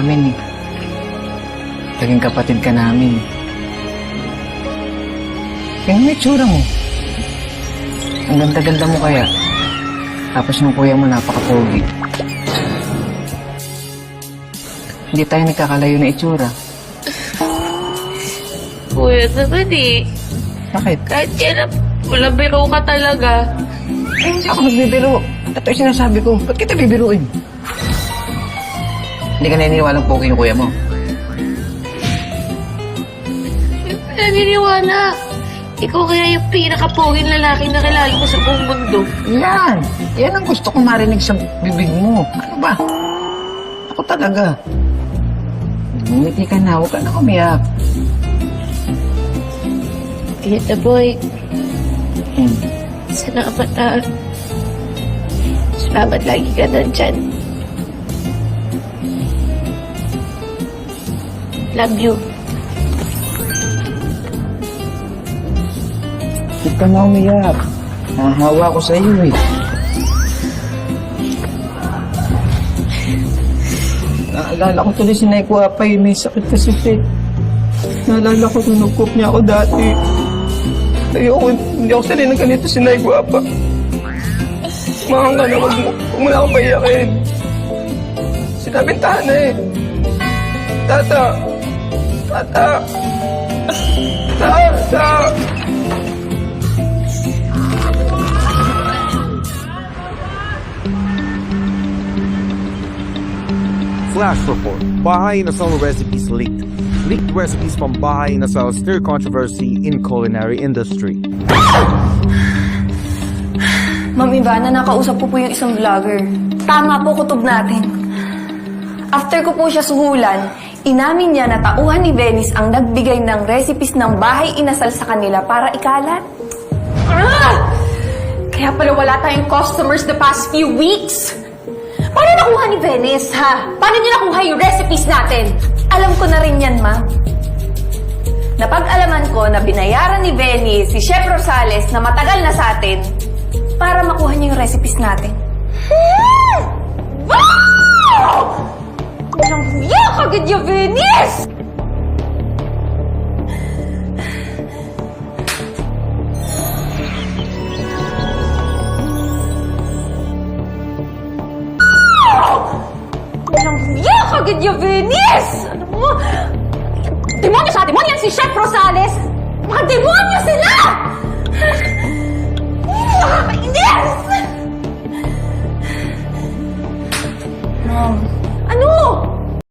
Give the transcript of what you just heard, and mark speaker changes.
Speaker 1: amin eh. Naging kapatid ka namin. Yan ang itsura mo. Ang ganda-ganda mo kaya. Tapos yung kuya mo napaka-pogi. Hindi tayo nagkakalayo na itsura.
Speaker 2: Kuya naman eh.
Speaker 1: Bakit?
Speaker 2: Kahit kailan, wala biro ka talaga.
Speaker 1: Eh, hindi ako nagbibiro. Ito yung sinasabi ko. Ba't kita bibiruin? Hindi ka naniniwalang pogi yung kuya mo.
Speaker 2: Naniniwala. Ikaw kaya yung pinaka-poging lalaki na kilala ko sa buong mundo.
Speaker 1: Yan! Yan ang gusto kong marinig sa bibig mo. Ano ba? Ako talaga. Ngumiti ka na. Huwag ka na umiyak.
Speaker 2: Tita Boy, salamat na. Salamat lagi ka nandyan. Love you.
Speaker 1: Huwag ka na umiyak. Nahahawa ko sa iyo eh. Naalala ko tuloy si Nay Guapay. May sakit kasi siya. Naalala ko tunugkop niya ako dati. Hindi ako sanay ng ganito si Nay Guapa. Mahang ka na, huwag mo na akong paiyakin. Sinabing tahan na eh. Tata! Tata! Tata!
Speaker 3: Flash report. Bahay Inasal recipes leaked. Leaked recipes from Bahay Inasal stir controversy in culinary industry.
Speaker 4: Ma'am Ivana, nakausap ko po yung isang vlogger. Tama po kutob natin. After ko po siya suhulan, inamin niya na tauhan ni Venice ang nagbigay ng recipes ng Bahay Inasal sa kanila para ikalat. Kaya pala wala tayong customers the past few weeks. Paano nakuha ni Venice, ha? Paano niya nakuha yung recipes natin? Alam ko na rin yan, ma. Napag-alaman ko na binayaran ni Venice si Chef Rosales na matagal na sa atin para makuha niya yung recipes natin. Wow! Walang huya kagad yung Venice! Walang huya kagad yung Venice! Ano mo? Demonyo sa demonyo yan si Chef Rosales! Mga demonyo sila! Nakakainis! Mom. Ano?